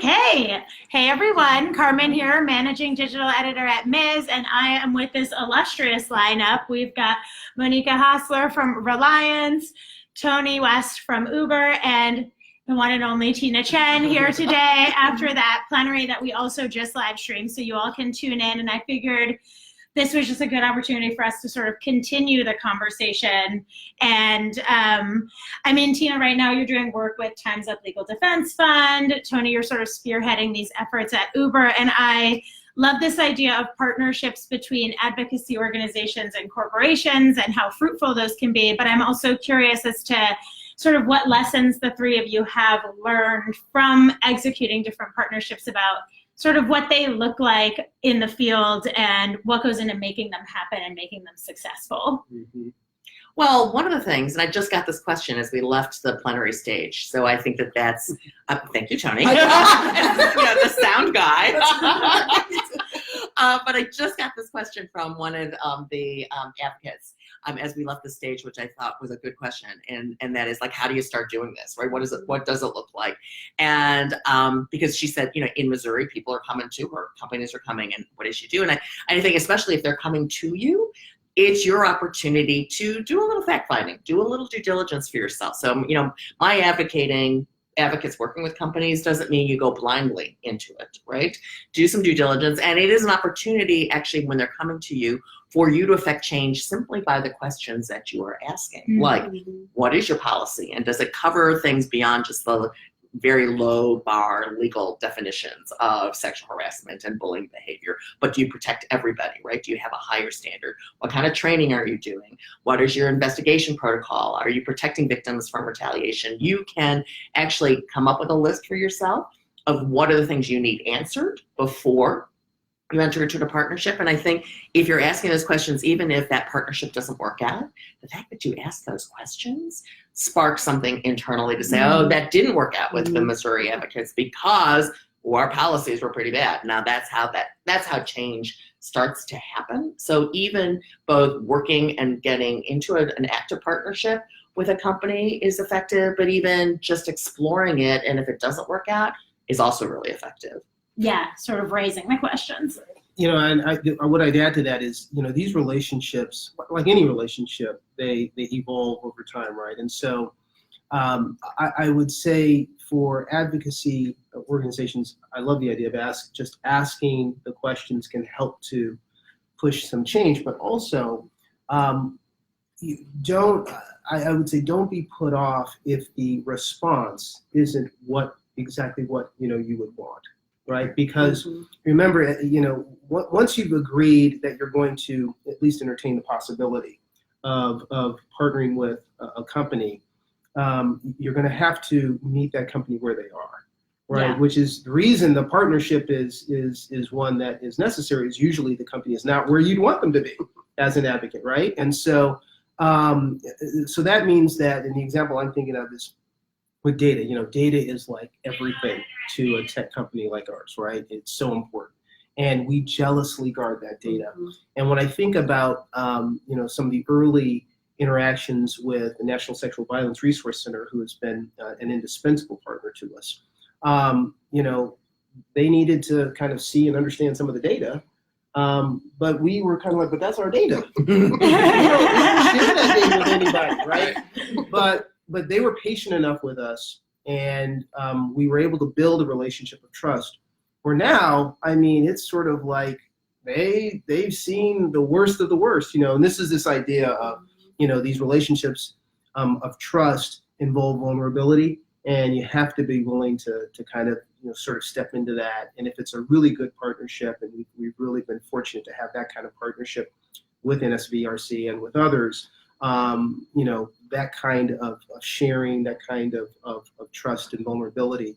Okay. Hey everyone, Carmen here, Managing Digital Editor at Ms. And I am with this illustrious lineup. We've got Monika Hostler from RALIANCE, Tony West from Uber, and the one and only Tina Tchen here today after that plenary that we also just live streamed, so you all can tune in. And I figured this was just a good opportunity for us to sort of continue the conversation. And I mean, Tina, right now you're doing work with Time's Up Legal Defense Fund. Tony, you're sort of spearheading these efforts at Uber. And I love this idea of partnerships between advocacy organizations and corporations and how fruitful those can be. But I'm also curious as to sort of what lessons the three of you have learned from executing different partnerships about sort of what they look like in the field and what goes into making them happen and making them successful. Mm-hmm. Well, one of the things, and I just got this question as we left the plenary stage, so I think that's, thank you, Tony, the sound guy. But I just got this question from one of the advocates as we left the stage, which I thought was a good question, and that is like, how do you start doing this, right? What does it look like? And because she said, in Missouri, people are coming to her, companies are coming, and what does she do? And I think especially if they're coming to you, it's your opportunity to do a little fact finding, do a little due diligence for yourself. So, my advocates working with companies doesn't mean you go blindly into it, right? Do some due diligence, and it is an opportunity actually when they're coming to you for you to affect change simply by the questions that you are asking. Mm-hmm. Like, what is your policy? And does it cover things beyond just the very low bar legal definitions of sexual harassment and bullying behavior? But do you protect everybody, right? Do you have a higher standard? What kind of training are you doing? What is your investigation protocol? Are you protecting victims from retaliation? You can actually come up with a list for yourself of what are the things you need answered before you enter into a partnership. And I think if you're asking those questions, even if that partnership doesn't work out, the fact that you ask those questions sparks something internally to say, oh, that didn't work out with the Missouri advocates because our policies were pretty bad. Now that's how change starts to happen. So even both working and getting into an active partnership with a company is effective, but even just exploring it, and if it doesn't work out, is also really effective. Yeah, sort of raising the questions. And what I'd add to that is, these relationships, like any relationship, they evolve over time, right? And so I would say for advocacy organizations, I love the idea of just asking the questions can help to push some change, but also I would say don't be put off if the response isn't exactly what you would want. Right, because remember, once you've agreed that you're going to at least entertain the possibility of partnering with a company, you're going to have to meet that company where they are, right? Yeah. Which is the reason the partnership is one that is necessary. Is usually the company is not where you'd want them to be as an advocate, right? And so, so that means that, in the example I'm thinking of is with data. Data is like everything to a tech company like ours, right? It's so important. And we jealously guard that data. Mm-hmm. And when I think about, some of the early interactions with the National Sexual Violence Resource Center, who has been an indispensable partner to us, they needed to kind of see and understand some of the data. But we were kind of like, but that's our data. We don't share that data with anybody, right? But they were patient enough with us, and we were able to build a relationship of trust. Where now, it's sort of like they've seen the worst of the worst, and this is this idea of, these relationships of trust involve vulnerability, and you have to be willing to kind of, sort of step into that. And if it's a really good partnership, and we've really been fortunate to have that kind of partnership with NSVRC and with others, that kind of sharing, that kind of trust and vulnerability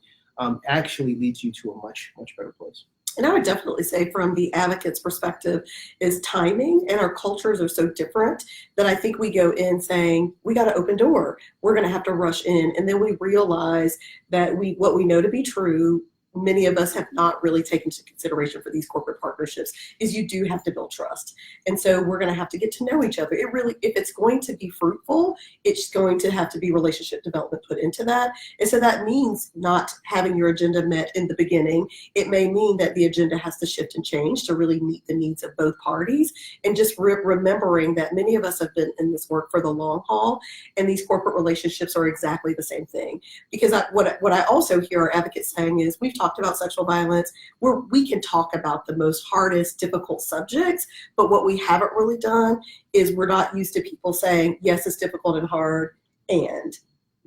actually leads you to a much, much better place. And I would definitely say from the advocate's perspective is timing, and our cultures are so different that I think we go in saying, we got an open door. We're going to have to rush in. And then we realize that what we know to be true, many of us have not really taken into consideration for these corporate partnerships is you do have to build trust. And so we're going to have to get to know each other. It really, if it's going to be fruitful, it's going to have to be relationship development put into that. And so that means not having your agenda met in the beginning. It may mean that the agenda has to shift and change to really meet the needs of both parties. And just remembering that many of us have been in this work for the long haul, and these corporate relationships are exactly the same thing. Because what I also hear our advocates saying is, we've talked about sexual violence, where we can talk about the most hardest, difficult subjects, but what we haven't really done is we're not used to people saying, yes, it's difficult and hard, and,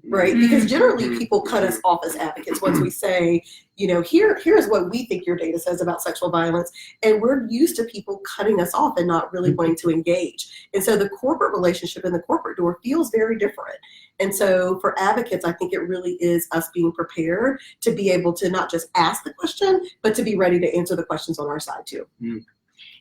right? Because generally people cut us off as advocates once we say, here's what we think your data says about sexual violence, and we're used to people cutting us off and not really wanting to engage. And so the corporate relationship and the corporate door feels very different. And so for advocates, I think it really is us being prepared to be able to not just ask the question, but to be ready to answer the questions on our side too.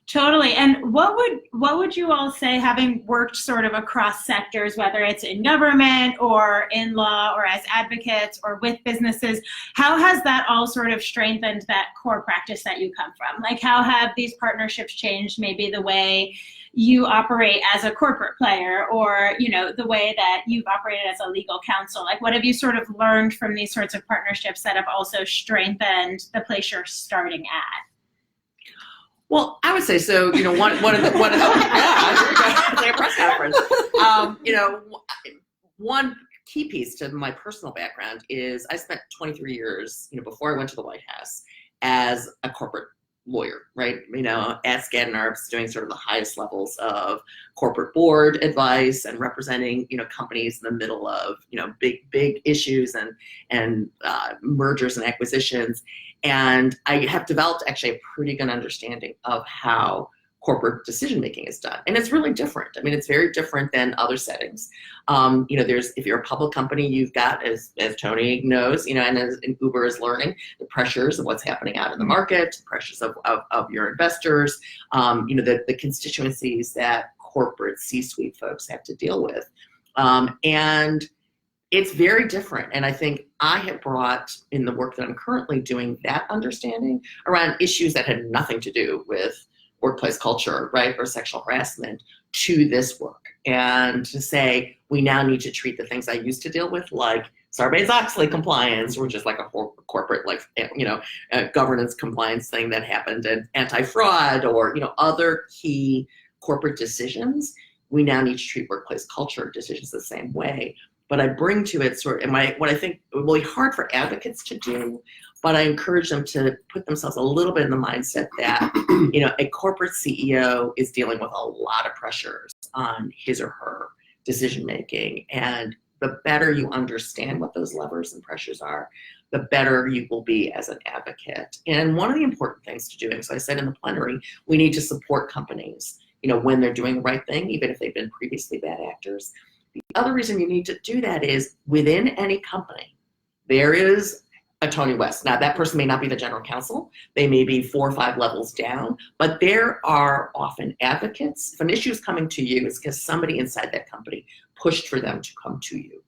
Totally. And what would you all say, having worked sort of across sectors, whether it's in government or in law or as advocates or with businesses, how has that all sort of strengthened that core practice that you come from? Like, how have these partnerships changed maybe the way you operate as a corporate player, or, the way that you've operated as a legal counsel? Like, what have you sort of learned from these sorts of partnerships that have also strengthened the place you're starting at? Well, I would say so. One of the it's like a press conference. One key piece to my personal background is I spent 23 years, before I went to the White House, as a corporate lawyer, right? At Skadden Arps, doing sort of the highest levels of corporate board advice and representing, companies in the middle of, big issues and mergers and acquisitions. And I have developed actually a pretty good understanding of how corporate decision-making is done. And it's really different. I mean, it's very different than other settings. If you're a public company, you've got, as Tony knows, and as Uber is learning, the pressures of what's happening out in the market, the pressures of your investors, the constituencies that corporate C-suite folks have to deal with. And it's very different. And I think I have brought, in the work that I'm currently doing, that understanding around issues that had nothing to do with workplace culture, right, or sexual harassment, to this work. And to say, we now need to treat the things I used to deal with, like Sarbanes-Oxley compliance, or just like a corporate, governance compliance thing that happened, and anti-fraud, or, other key corporate decisions. We now need to treat workplace culture decisions the same way. But I bring to it what I think will be hard for advocates to do, but I encourage them to put themselves a little bit in the mindset that, a corporate CEO is dealing with a lot of pressures on his or her decision-making. And the better you understand what those levers and pressures are, the better you will be as an advocate. And one of the important things to do, and so I said in the plenary, we need to support companies, when they're doing the right thing, even if they've been previously bad actors. The other reason you need to do that is, within any company, there is a Tony West. Now, that person may not be the general counsel. They may be 4 or 5 levels down, but there are often advocates. If an issue is coming to you, it's because somebody inside that company pushed for them to come to you.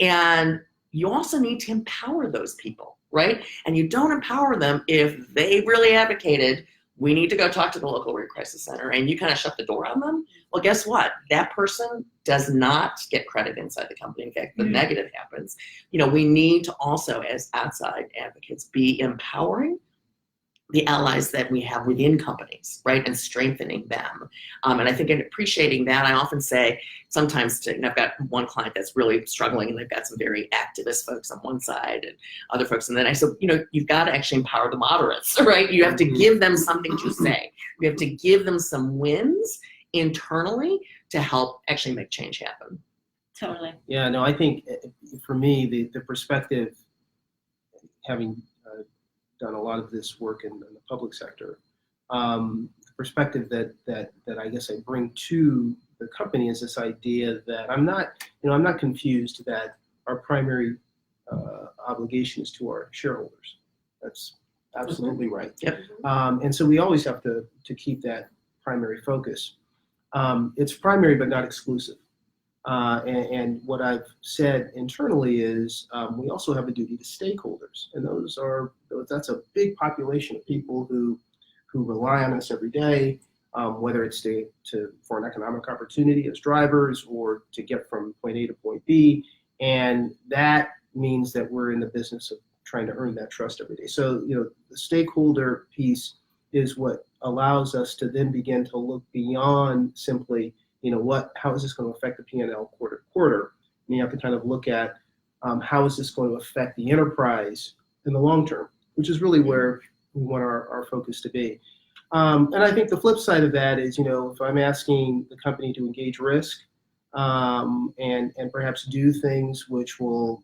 And you also need to empower those people, right? And you don't empower them if they really advocated, we need to go talk to the local rape crisis center, and you kind of shut the door on them. Well, guess what? That person does not get credit inside the company. In fact, the negative happens. We need to also, as outside advocates, be empowering the allies that we have within companies, right, and strengthening them. And I think in appreciating that, I often say sometimes I've got one client that's really struggling, and they've got some very activist folks on one side and other folks. And then I said, you've got to actually empower the moderates, right? You have to give them something to say. You have to give them some wins internally to help actually make change happen. Totally. Yeah, no, I think for me, the perspective, having done a lot of this work in the public sector, the perspective that I guess I bring to the company is this idea that I'm not confused that our primary obligation is to our shareholders. That's absolutely right. Yep. And so we always have to keep that primary focus. It's primary but not exclusive. And what I've said internally is we also have a duty to stakeholders, and that's a big population of people who rely on us every day, whether it's for an economic opportunity as drivers or to get from point A to point B, and that means that we're in the business of trying to earn that trust every day. So the stakeholder piece is what allows us to then begin to look beyond simply how is this going to affect the P&L quarter to quarter? And you have to kind of look at how is this going to affect the enterprise in the long term, which is really where we want our focus to be. And I think the flip side of that is, if I'm asking the company to engage risk and perhaps do things which will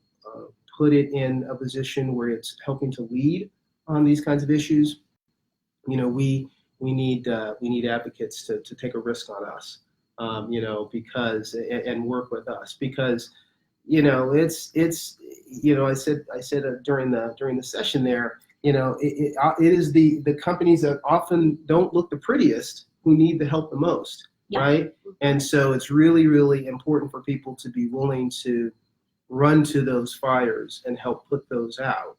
put it in a position where it's helping to lead on these kinds of issues, we need advocates to take a risk on us. Because and work with us because it's I said during the session there, it is the companies that often don't look the prettiest who need the help the most, right? And so it's really, really important for people to be willing to run to those fires and help put those out.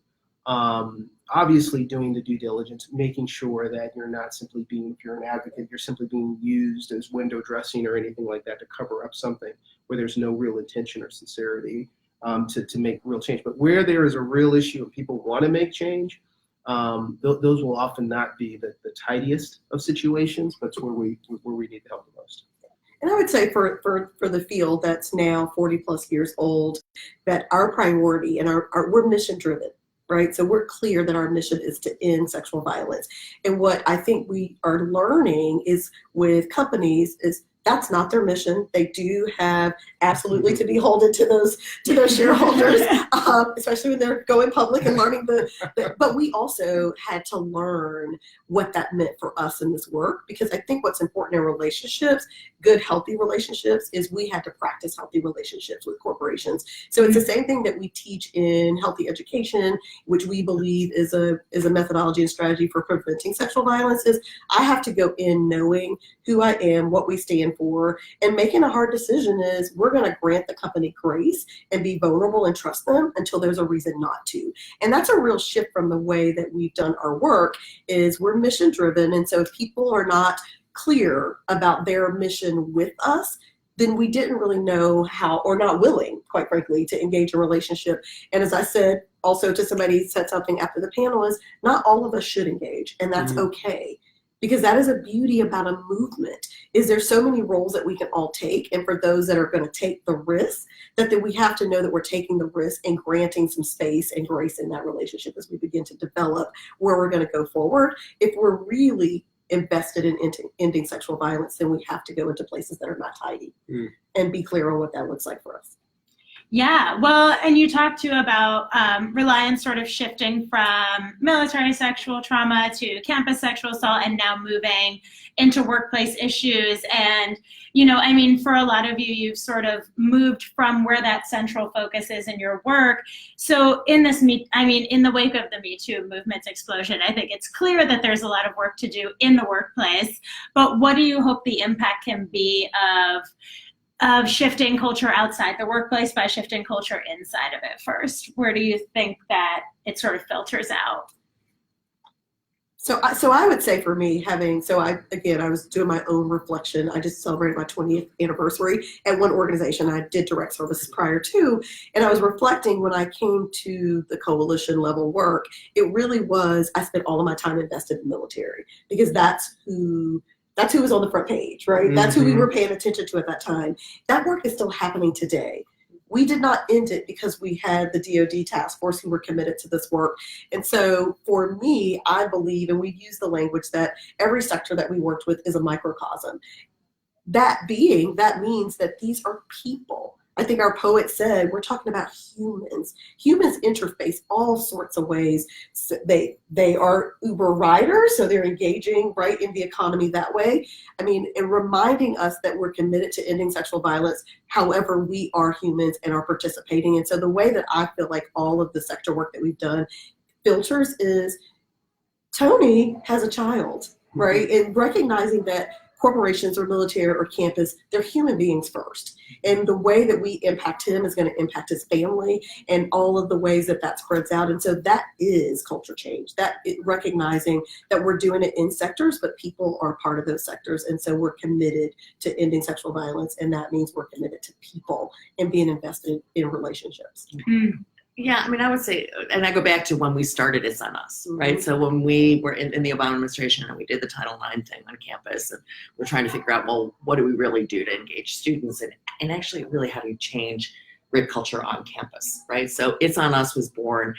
Obviously doing the due diligence, making sure that you're not simply if you're an advocate, you're simply being used as window dressing or anything like that to cover up something where there's no real intention or sincerity to make real change. But where there is a real issue and people want to make change, those will often not be the tidiest of situations, but it's where we need the help the most. And I would say for the field that's now 40 plus years old, that our priority and we're mission driven. Right? So we're clear that our mission is to end sexual violence. And what I think we are learning is with companies is that's not their mission. They do have absolutely to be beholden to those shareholders, especially when they're going public and learning but we also had to learn what that meant for us in this work, because I think what's important in relationships, good, healthy relationships, is we had to practice healthy relationships with corporations. So it's the same thing that we teach in healthy education, which we believe is a methodology and strategy for preventing sexual violence, is I have to go in knowing who I am, what we stand for, and making a hard decision is we're going to grant the company grace and be vulnerable and trust them until there's a reason not to. And that's a real shift from the way that we've done our work, is we're mission driven. And so if people are not clear about their mission with us, then we didn't really know how, or not willing, quite frankly, to engage a relationship. And as I said, also to somebody said something after the panel, is not all of us should engage, and that's okay. Because that is a beauty about a movement, is there's so many roles that we can all take. And for those that are going to take the risk, that we have to know that we're taking the risk and granting some space and grace in that relationship as we begin to develop where we're going to go forward. If we're really invested in ending sexual violence, then we have to go into places that are not tidy and be clear on what that looks like for us. Yeah, well, and you talked too about Reliance sort of shifting from military sexual trauma to campus sexual assault and now moving into workplace issues. And, for a lot of you, you've sort of moved from where that central focus is in your work. So in this, in the wake of the Me Too movement's explosion, I think it's clear that there's a lot of work to do in the workplace. But what do you hope the impact can be of shifting culture outside the workplace by shifting culture inside of it first? Where do you think that it sort of filters out? So I would say for me, I was doing my own reflection. I just celebrated my 20th anniversary at one organization. I did direct services prior to, and I was reflecting when I came to the coalition level work, it really was, I spent all of my time invested in the military, because that's who was on the front page, right? That's who we were paying attention to at that time. That work is still happening today. We did not end it because we had the DoD task force who were committed to this work. And so for me, I believe, and we use the language that every sector that we worked with is a microcosm. That means that these are people. I think our poet said, we're talking about humans. Humans interface all sorts of ways. So they are Uber riders, so they're engaging right in the economy that way. And reminding us that we're committed to ending sexual violence, however we are humans and are participating. And so the way that I feel like all of the sector work that we've done filters is Tony has a child, right? And recognizing that corporations or military or campus, they're human beings first. And the way that we impact him is going to impact his family and all of the ways that that spreads out. And so that is culture change, recognizing that we're doing it in sectors, but people are part of those sectors. And so we're committed to ending sexual violence. And that means we're committed to people and being invested in relationships. Yeah, I mean, I would say, and I go back to when we started It's on Us, right? So when we were in the Obama administration and we did the Title IX thing on campus, and we're trying to figure out, well, what do we really do to engage students, and actually really how do you change rape culture on campus, right? So It's on Us was born,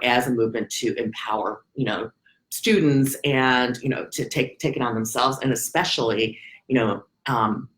as a movement to empower, students and, to take it on themselves, and especially,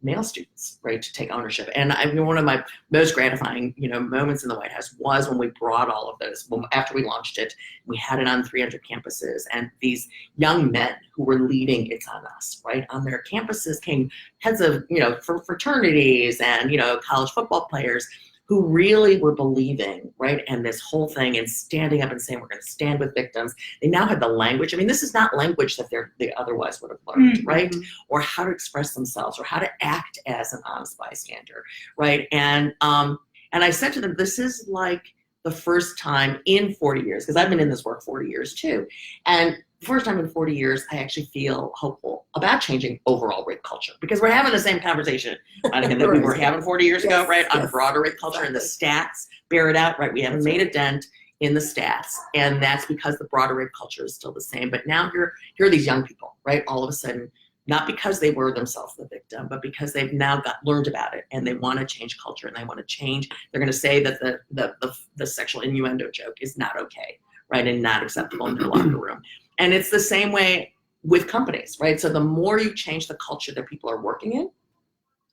male students, right, to take ownership. And I mean, one of my most gratifying, moments in the White House was when we brought all of this. After we launched it, we had it on 300 campuses, and these young men who were leading It's on Us, right, on their campuses came heads of, fraternities and, college football players who really were believing, right, and this whole thing and standing up and saying, we're going to stand with victims. They now had the language. I mean, this is not language that they otherwise would have learned, right? Or how to express themselves, or how to act as an honest bystander, right? And I said to them, this is like the first time in 40 years, because I've been in this work 40 years too, and the first time in 40 years, I actually feel hopeful about changing overall rape culture, because we're having the same conversation that we were having 40 years ago, right? On broader rape culture, and the stats bear it out, right? We haven't made a dent in the stats, and that's because the broader rape culture is still the same. But now here are these young people, right? All of a sudden, not because they were themselves the victim, but because they've now learned about it, and they want to change culture, and they want to change. They're going to say that the sexual innuendo joke is not okay, right? And not acceptable in their locker room. And it's the same way with companies, right? So the more you change the culture that people are working in,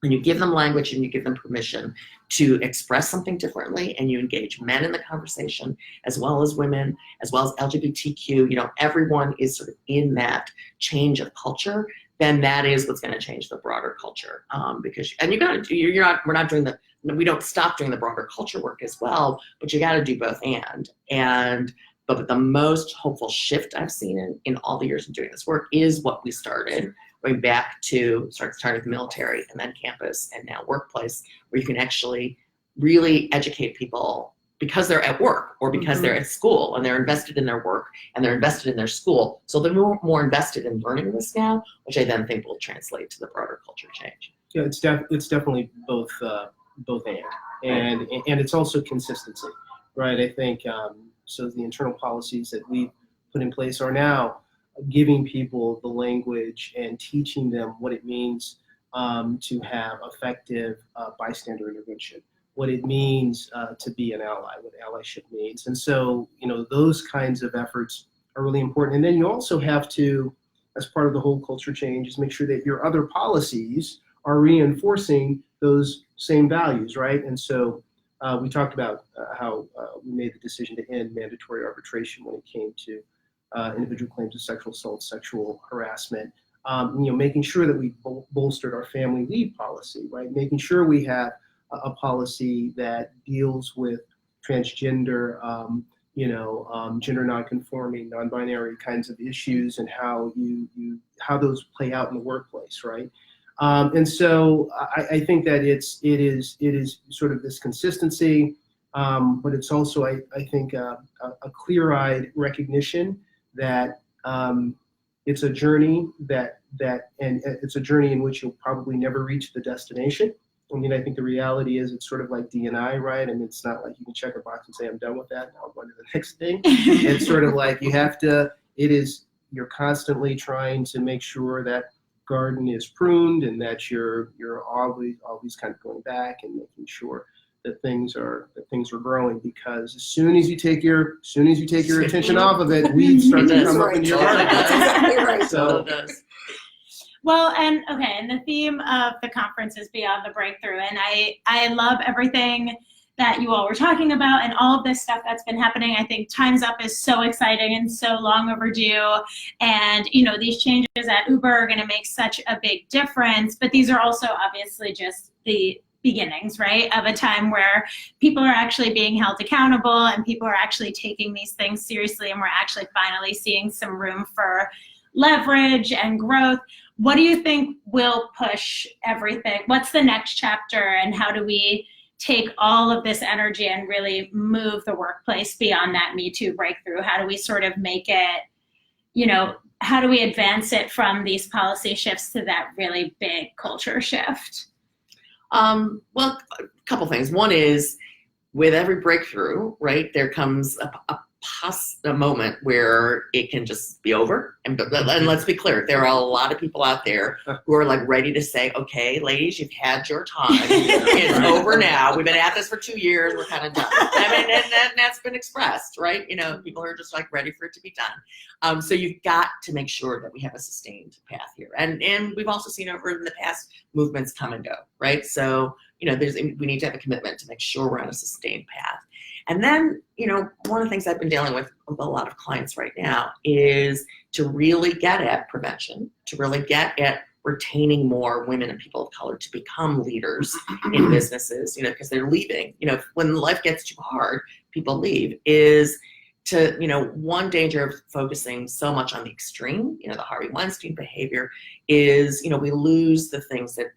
and you give them language and you give them permission to express something differently, and you engage men in the conversation, as well as women, as well as LGBTQ, everyone is sort of in that change of culture, then that is what's going to change the broader culture. We don't stop doing the broader culture work as well, but you got to do both But the most hopeful shift I've seen in all the years of doing this work is what we started, going back to starting with the military, and then campus, and now workplace, where you can actually really educate people because they're at work, or because they're at school, and they're invested in their work, and they're invested in their school. So they're more invested in learning this now, which I then think will translate to the broader culture change. Yeah, it's definitely both and it's also consistency, right? I think so. The internal policies that we put in place are now giving people the language and teaching them what it means to have effective bystander intervention, what it means to be an ally, what allyship means. And so, those kinds of efforts are really important. And then you also have to, as part of the whole culture change, is make sure that your other policies are reinforcing those same values, right? And so we talked about how we made the decision to end mandatory arbitration when it came to individual claims of sexual assault, sexual harassment. Making sure that we bolstered our family leave policy, right? Making sure we have a policy that deals with transgender, gender nonconforming, non-binary kinds of issues, and how how those play out in the workplace, right? And so I think that it is sort of this consistency, but it's also I think a clear-eyed recognition that it's a journey and it's a journey in which you'll probably never reach the destination. I mean, I think the reality is it's sort of like D&I, right? And it's not like you can check a box and say, I'm done with that, now I'll go on to the next thing. It's sort of like you're constantly trying to make sure that garden is pruned, and that you're always kind of going back and making sure that things are growing, because as soon as you take your attention off of it, weeds start to come up in your garden. So well, and the theme of the conference is Beyond the Breakthrough, and I love everything that you all were talking about and all of this stuff that's been happening. I think Time's Up is so exciting and so long overdue, and these changes at Uber are going to make such a big difference, but these are also obviously just the beginnings, right, of a time where people are actually being held accountable, and people are actually taking these things seriously, and we're actually finally seeing some room for leverage and growth. What do you think will push everything? What's the next chapter, and how do we take all of this energy and really move the workplace beyond that Me Too breakthrough? How do we sort of make it, how do we advance it from these policy shifts to that really big culture shift? Well, a couple things. One is, with every breakthrough, right, there comes a moment where it can just be over. And let's be clear, there are a lot of people out there who are like ready to say, okay, ladies, you've had your time. It's over now. We've been at this for 2 years. We're kind of done. I mean, and that's been expressed, right? People are just like ready for it to be done. So you've got to make sure that we have a sustained path here. And we've also seen over in the past movements come and go, right? So, we need to have a commitment to make sure we're on a sustained path. And then, one of the things I've been dealing with a lot of clients right now is to really get at prevention, to really get at retaining more women and people of color to become leaders in businesses, because they're leaving. When life gets too hard, people leave. Is to, one danger of focusing so much on the extreme, the Harvey Weinstein behavior is, we lose the things that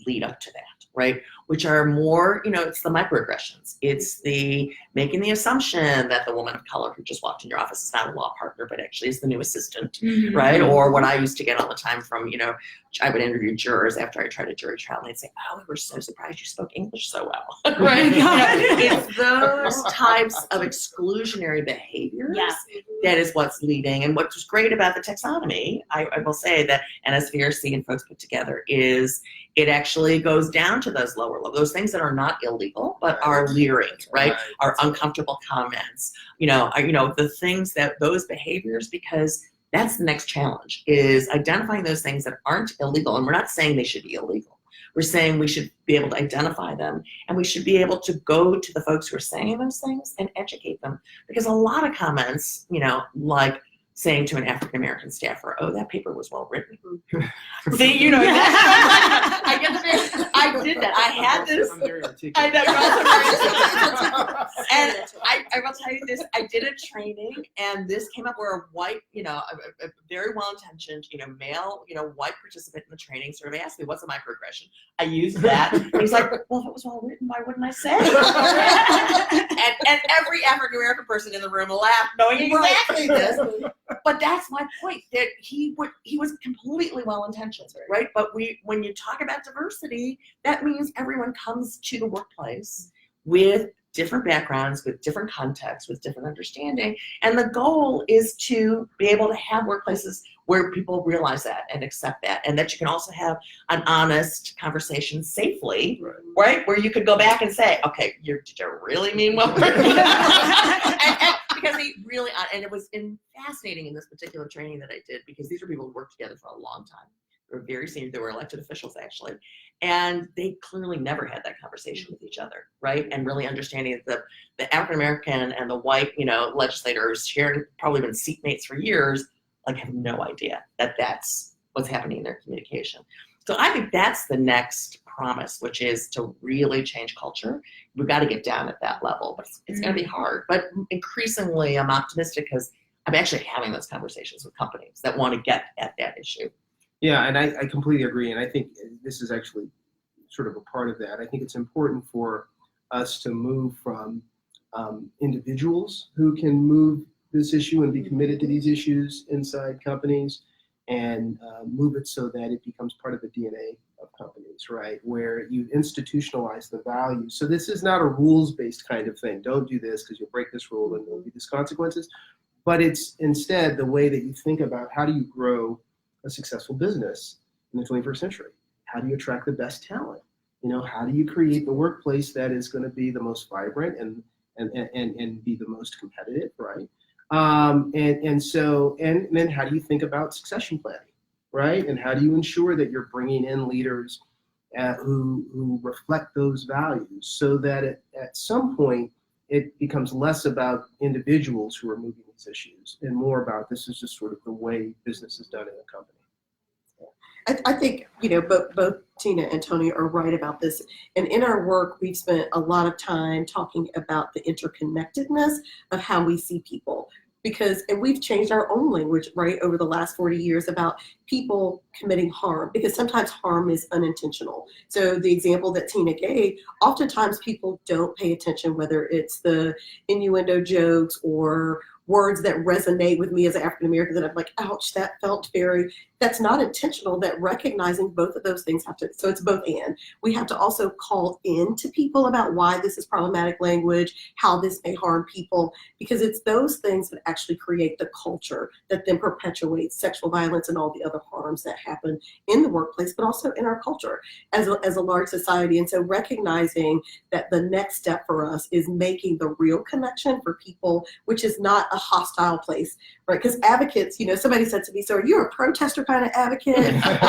lead up to that, right? Which are more, it's the microaggressions. It's the making the assumption that the woman of color who just walked in your office is not a law partner, but actually is the new assistant, right? Or what I used to get all the time from, I would interview jurors after I tried a jury trial, and they'd say, oh, we were so surprised you spoke English so well, right? It's those types of exclusionary behaviors that is what's leading. And what's great about the taxonomy, I will say that NSVRC and folks put together, is it actually goes down to those lower levels, those things that are not illegal, but are leering, right? Are uncomfortable comments, the things that those behaviors, because that's the next challenge, is identifying those things that aren't illegal. And we're not saying they should be illegal. We're saying we should be able to identify them, and we should be able to go to the folks who are saying those things and educate them. Because a lot of comments, like saying to an African-American staffer, oh, that paper was well written. See, I did that. I had this. I know. And I will tell you this, I did a training, and this came up where a white, a very well-intentioned, male, white participant in the training sort of asked me, what's a microaggression? I used that. And he's like, well, if it was well written, why wouldn't I say it? and every African-American person in the room laughed, knowing exactly this. But that's my point, that he was completely well-intentioned, right? But when you talk about diversity, that means everyone comes to the workplace with different backgrounds, with different contexts, with different understanding. And the goal is to be able to have workplaces where people realize that and accept that, and that you can also have an honest conversation safely, right? Where you could go back and say, okay, did you really mean what we're doing? and because they really, and it was fascinating in this particular training that I did, because these are people who worked together for a long time. They were very senior, they were elected officials actually, and they clearly never had that conversation with each other, right? And really understanding that the African-American and the white, legislators sharing, probably been seatmates for years, like have no idea that that's what's happening in their communication. So I think that's the next promise, which is to really change culture. We've got to get down at that level, but it's going to be hard. But increasingly, I'm optimistic because I'm actually having those conversations with companies that want to get at that issue. Yeah, and I completely agree. And I think this is actually sort of a part of that. I think it's important for us to move from individuals who can move this issue and be committed to these issues inside companies, and move it so that it becomes part of the DNA of companies, right? Where you institutionalize the values. So this is not a rules-based kind of thing. Don't do this because you'll break this rule and there'll be these consequences. But it's instead the way that you think about how do you grow a successful business in the 21st century? How do you attract the best talent? How do you create the workplace that is going to be the most vibrant and be the most competitive, right? And then how do you think about succession planning, right? And how do you ensure that you're bringing in leaders who reflect those values, so that at some point it becomes less about individuals who are moving these issues and more about this is just sort of the way business is done in a company. I think, both Tina and Tony are right about this. And in our work, we've spent a lot of time talking about the interconnectedness of how we see people. and we've changed our own language, right, over the last 40 years about people committing harm, because sometimes harm is unintentional. So the example that Tina gave, oftentimes people don't pay attention, whether it's the innuendo jokes or words that resonate with me as an African American that I'm like, ouch, that felt that's not intentional, that recognizing both of those things so it's both and. We have to also call in to people about why this is problematic language, how this may harm people, because it's those things that actually create the culture that then perpetuates sexual violence and all the other harms that happen in the workplace, but also in our culture as a large society. And so recognizing that the next step for us is making the real connection for people, which is not a hostile place, right? Because advocates, somebody said to me, so are you a protester kind of advocate? or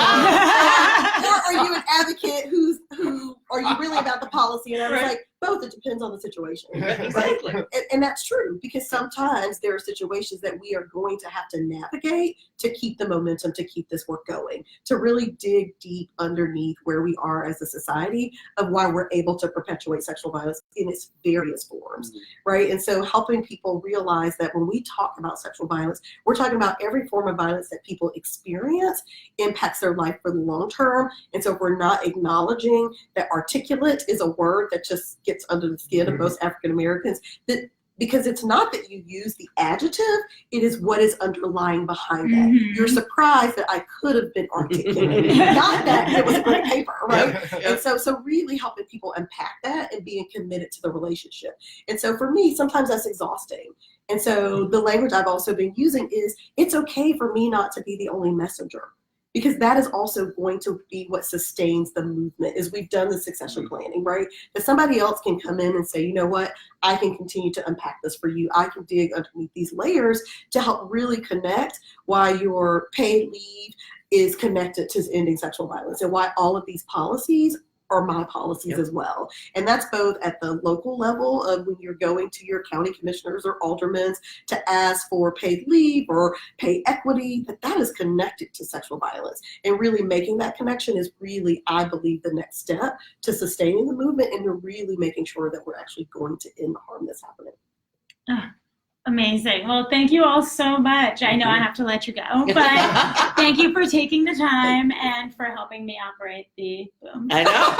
are you an advocate who are you really about the policy? And I was like, both. It depends on the situation. Exactly. Right? And that's true, because sometimes there are situations that we are going to have to navigate to keep the momentum, to keep this work going, to really dig deep underneath where we are as a society of why we're able to perpetuate sexual violence in its various forms, right? And so helping people realize that when we talk about sexual violence, we're talking about every form of violence that people experience impacts their life for the long term. And so if we're not acknowledging that articulate is a word that just gets under the skin of most African Americans, that because it's not that you use the adjective, it is what is underlying behind that. You're surprised that I could have been articulate, not that it was a great paper, right? And so really helping people unpack that and being committed to the relationship. And so for me, sometimes that's exhausting. And so the language I've also been using is, it's okay for me not to be the only messenger, because that is also going to be what sustains the movement, is we've done the succession planning, right? That somebody else can come in and say, you know what, I can continue to unpack this for you. I can dig underneath these layers to help really connect why your paid leave is connected to ending sexual violence, and why all of these policies are my policies as well. And that's both at the local level of when you're going to your county commissioners or aldermen to ask for paid leave or pay equity, that is connected to sexual violence. And really making that connection is really, I believe, the next step to sustaining the movement and to really making sure that we're actually going to end the harm that's happening. Amazing. Well, thank you all so much. I know I have to let you go, but thank you for taking the time and for helping me operate the boom. I know.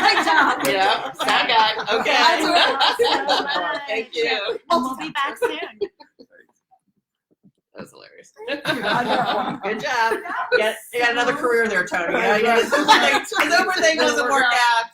Great job. Yeah. Sound guy. Okay. Thank you all so much. Thank you. And we'll be back soon. That was hilarious. I know. Good job. You got another career there, Tony. His Uber thing doesn't work out.